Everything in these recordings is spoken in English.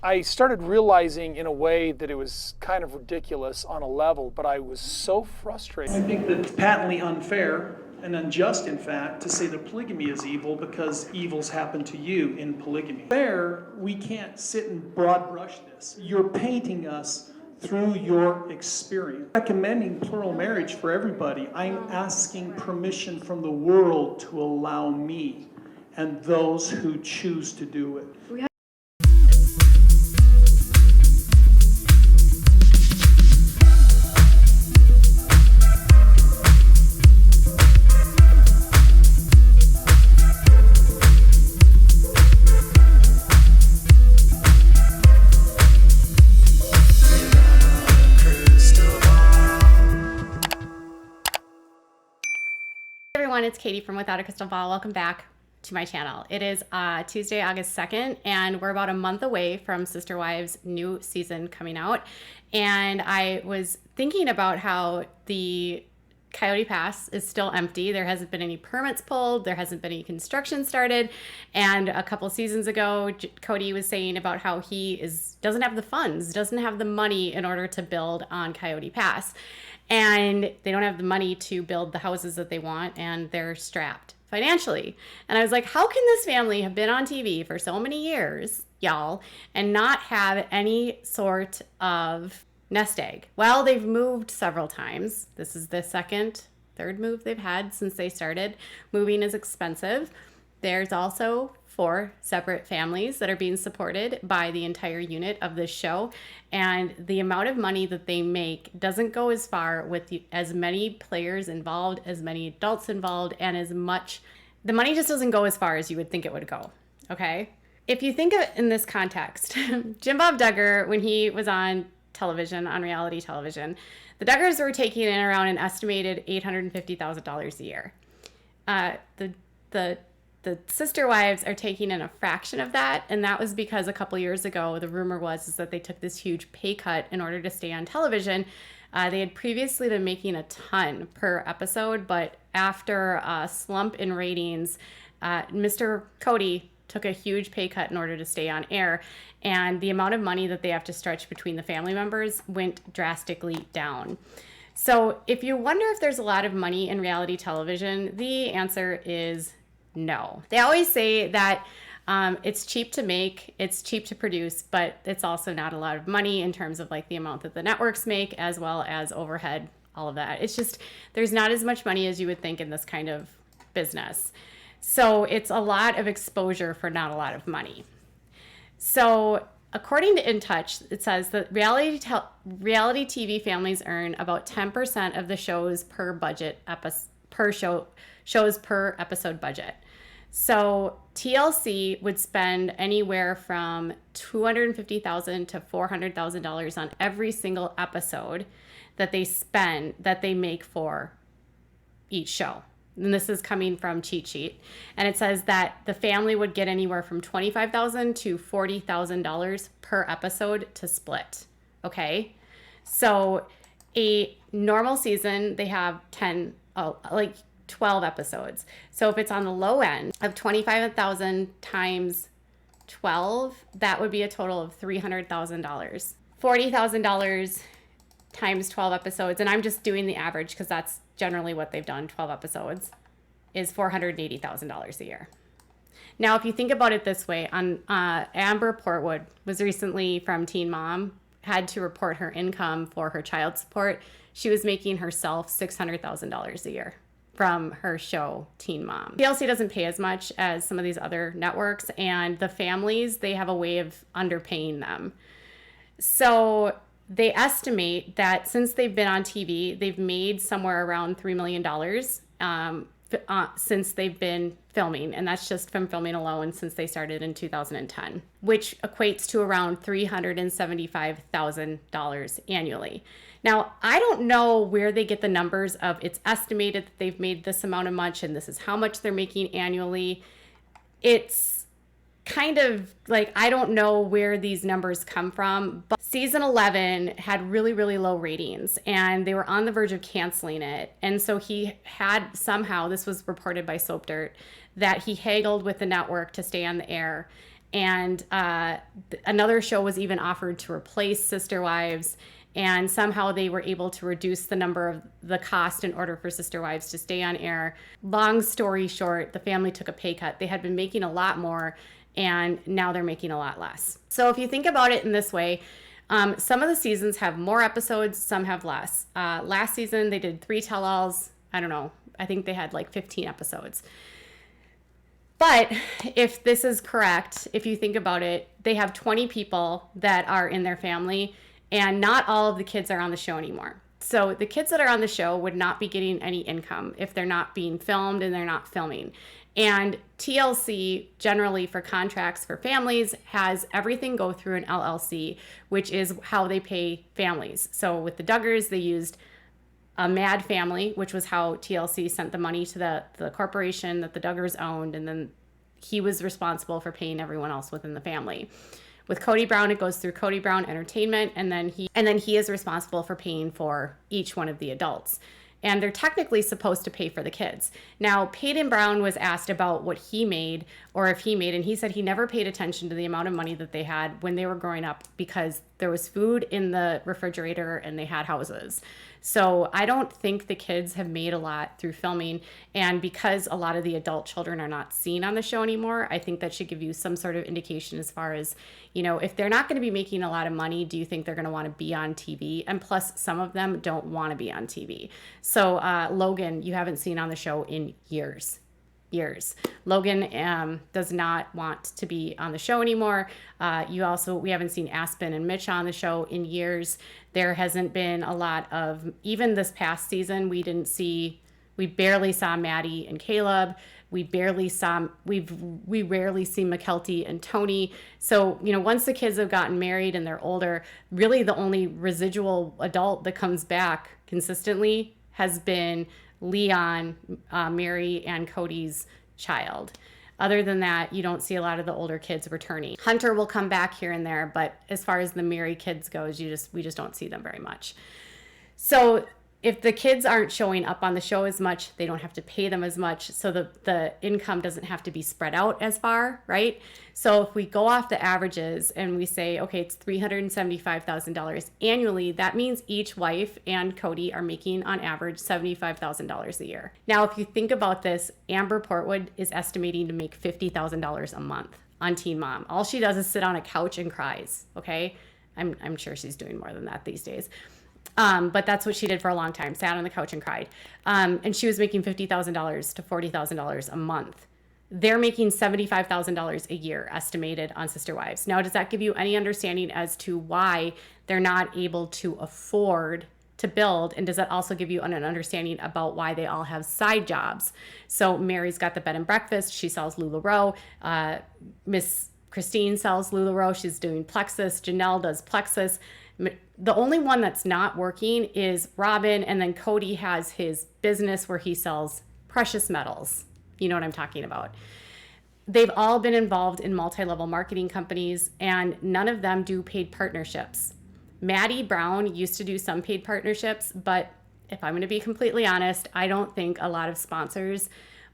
I started realizing in a way that it was kind of ridiculous on a level, but I was so frustrated. I think that it's patently unfair and unjust, in fact, to say that polygamy is evil because evils happen to you in polygamy. There, we can't sit and broad brush this. You're painting us through your experience. Recommending plural marriage for everybody. I'm asking permission from the world to allow me and those who choose to do it. Everyone, it's Katie from Without a Crystal Ball. Welcome back to my channel. It is Tuesday, August 2nd, and we're about a month away from Sister Wives' new season coming out. And I was thinking about how the Coyote Pass is still empty. There hasn't been any permits pulled. There hasn't been any construction started. And a couple seasons ago, Kody was saying about how he doesn't have the funds, doesn't have the money in order to build on Coyote Pass. And they don't have the money to build the houses that they want, and they're strapped financially. And I was like, how can this family have been on TV for so many years, y'all, and not have any sort of nest egg? Well, they've moved several times. This is the third move they've had since they started. Moving is expensive. There's also 4 separate families that are being supported by the entire unit of this show. And the amount of money that they make doesn't go as far with as many players involved, as many adults involved, and the money just doesn't go as far as you would think it would go, okay? If you think of it in this context, Jim Bob Duggar, when he was on television, on reality television, the Duggars were taking in around an estimated $850,000 a year. The Sister Wives are taking in a fraction of that, and that was because a couple years ago, the rumor was that they took this huge pay cut in order to stay on television. They had previously been making a ton per episode, but after a slump in ratings, Mr. Kody took a huge pay cut in order to stay on air, and the amount of money that they have to stretch between the family members went drastically down. So if you wonder if there's a lot of money in reality television, the answer is no. They always say that it's cheap to make, it's cheap to produce, but it's also not a lot of money in terms of like the amount that the networks make, as well as overhead, all of that. It's just, there's not as much money as you would think in this kind of business. So it's a lot of exposure for not a lot of money. So according to In Touch, it says that reality TV families earn about 10% of the show's shows per episode budget. So TLC would spend anywhere from $250,000 to $400,000 on every single episode that they make for each show. And this is coming from Cheat Sheet. And it says that the family would get anywhere from $25,000 to $40,000 per episode to split. Okay? So a normal season, they have 12 episodes. So if it's on the low end of 25,000 times 12, that would be a total of $300,000. $40,000 times 12 episodes, and I'm just doing the average because that's generally what they've done, 12 episodes, is $480,000 a year. Now, if you think about it this way, Amber Portwood was recently from Teen Mom, had to report her income for her child support. She was making herself $600,000 a year from her show Teen Mom. TLC doesn't pay as much as some of these other networks, and the families, they have a way of underpaying them. So they estimate that since they've been on TV, they've made somewhere around $3 million since they've been filming, and that's just from filming alone since they started in 2010, which equates to around $375,000 annually. Now, I don't know where they get the numbers of it's estimated that they've made this amount of much and this is how much they're making annually. It's kind of like, I don't know where these numbers come from, but season 11 had really, really low ratings and they were on the verge of canceling it. And so he had somehow, this was reported by Soap Dirt, that he haggled with the network to stay on the air. And another show was even offered to replace Sister Wives, and somehow they were able to reduce the number of the cost in order for Sister Wives to stay on air. Long story short, the family took a pay cut. They had been making a lot more, and now they're making a lot less. So if you think about it in this way, some of the seasons have more episodes, some have less. Last season, they did 3 tell-alls. I don't know. I think they had like 15 episodes. But if this is correct, if you think about it, they have 20 people that are in their family, and not all of the kids are on the show anymore. So the kids that are on the show would not be getting any income if they're not being filmed and they're not filming. And TLC, generally for contracts for families, has everything go through an LLC, which is how they pay families. So with the Duggars, they used a Mad Family, which was how TLC sent the money to the corporation that the Duggars owned, and then he was responsible for paying everyone else within the family. With Kody Brown, it goes through Kody Brown Entertainment, and then he is responsible for paying for each one of the adults. And they're technically supposed to pay for the kids. Now, Peyton Brown was asked about what he made, or if he made, and he said he never paid attention to the amount of money that they had when they were growing up because there was food in the refrigerator and they had houses. So I don't think the kids have made a lot through filming. And because a lot of the adult children are not seen on the show anymore, I think that should give you some sort of indication as far as, you know, if they're not going to be making a lot of money, do you think they're going to want to be on TV? And plus, some of them don't want to be on TV. So Logan, you haven't seen on the show in years. Logan does not want to be on the show anymore. We haven't seen Aspen and Mitch on the show in years. There hasn't been a lot of, even this past season, we barely saw Maddie and Caleb. We rarely see McKelty and Tony. So, you know, once the kids have gotten married and they're older, really the only residual adult that comes back consistently has been Leon, Mary, and Cody's child. Other than that, you don't see a lot of the older kids returning. Hunter will come back here and there, but as far as the Mary kids goes, we just don't see them very much. So if the kids aren't showing up on the show as much, they don't have to pay them as much. So the income doesn't have to be spread out as far, right? So if we go off the averages and we say, okay, it's $375,000 annually, that means each wife and Kody are making on average $75,000 a year. Now, if you think about this, Amber Portwood is estimating to make $50,000 a month on Teen Mom. All she does is sit on a couch and cries, okay? I'm sure she's doing more than that these days. But that's what she did for a long time, sat on the couch and cried. And she was making $50,000 to $40,000 a month. They're making $75,000 a year estimated on Sister Wives. Now, does that give you any understanding as to why they're not able to afford to build? And does that also give you an understanding about why they all have side jobs? So Mary's got the bed and breakfast. She sells LuLaRoe. Miss Christine sells LuLaRoe. She's doing Plexus. Janelle does Plexus. The only one that's not working is Robin, and then Kody has his business where he sells precious metals. You know what I'm talking about. They've all been involved in multi-level marketing companies, and none of them do paid partnerships. Maddie Brown used to do some paid partnerships, but if I'm going to be completely honest, I don't think a lot of sponsors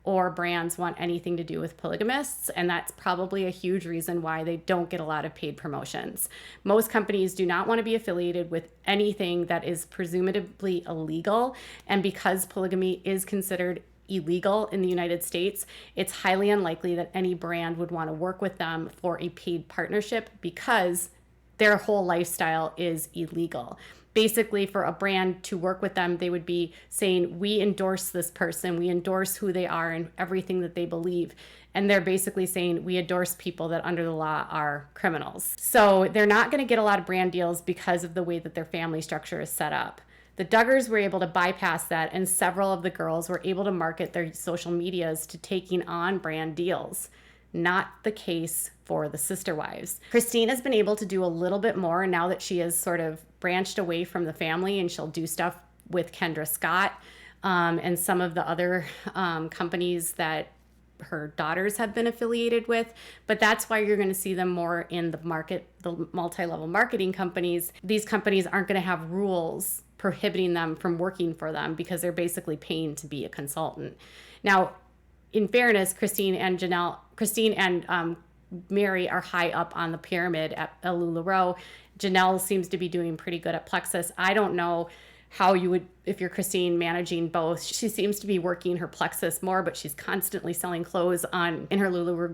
or brands want anything to do with polygamists, and that's probably a huge reason why they don't get a lot of paid promotions. Most companies do not want to be affiliated with anything that is presumably illegal, and because polygamy is considered illegal in the United States, it's highly unlikely that any brand would want to work with them for a paid partnership because their whole lifestyle is illegal. Basically, for a brand to work with them, they would be saying, we endorse this person, we endorse who they are and everything that they believe. And they're basically saying, we endorse people that under the law are criminals. So they're not going to get a lot of brand deals because of the way that their family structure is set up. The Duggars were able to bypass that, and several of the girls were able to market their social medias to taking on brand deals. Not the case for the Sister Wives. Christine has been able to do a little bit more now that she has sort of branched away from the family, and she'll do stuff with Kendra Scott and some of the other companies that her daughters have been affiliated with. But that's why you're going to see them more in the market, the multi-level marketing companies. These companies aren't going to have rules prohibiting them from working for them because they're basically paying to be a consultant. Now, in fairness, Christine and Mary are high up on the pyramid at LuLaRoe. Janelle seems to be doing pretty good at Plexus. I don't know how you would, if you're Christine, managing both. She seems to be working her Plexus more, but she's constantly selling clothes in her LuLaRoe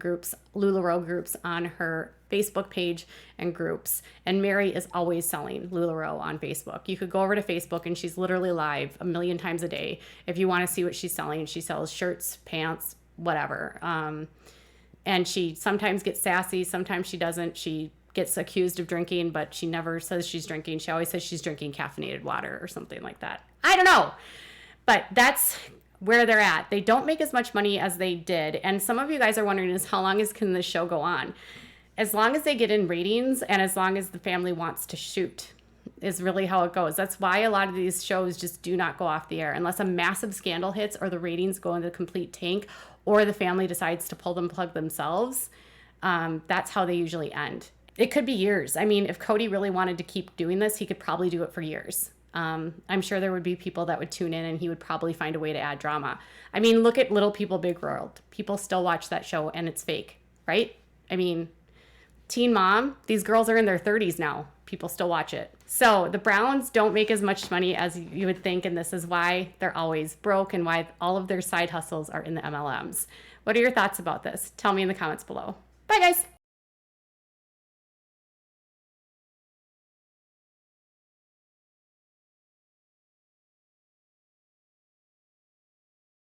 groups on her Facebook page and groups. And Mary is always selling LuLaRoe on Facebook. You could go over to Facebook and she's literally live 1 million times a day. If you want to see what she's selling, she sells shirts, pants, whatever. And she sometimes gets sassy, sometimes she doesn't. She gets accused of drinking, but she never says she's drinking. She always says she's drinking caffeinated water or something like that. I don't know. But that's where they're at. They don't make as much money as they did. And some of you guys are wondering is how long can this show go on? As long as they get in ratings and as long as the family wants to shoot is really how it goes. That's why a lot of these shows just do not go off the air unless a massive scandal hits or the ratings go into the complete tank or the family decides to pull the plug themselves. That's how they usually end. It could be years. I mean, if Kody really wanted to keep doing this, he could probably do it for years. I'm sure there would be people that would tune in and he would probably find a way to add drama. I mean, look at Little People, Big World. People still watch that show and it's fake, right? I mean, Teen Mom, these girls are in their 30s now. People still watch it. So the Browns don't make as much money as you would think, and this is why they're always broke and why all of their side hustles are in the MLMs. What are your thoughts about this? Tell me in the comments below. Bye, guys.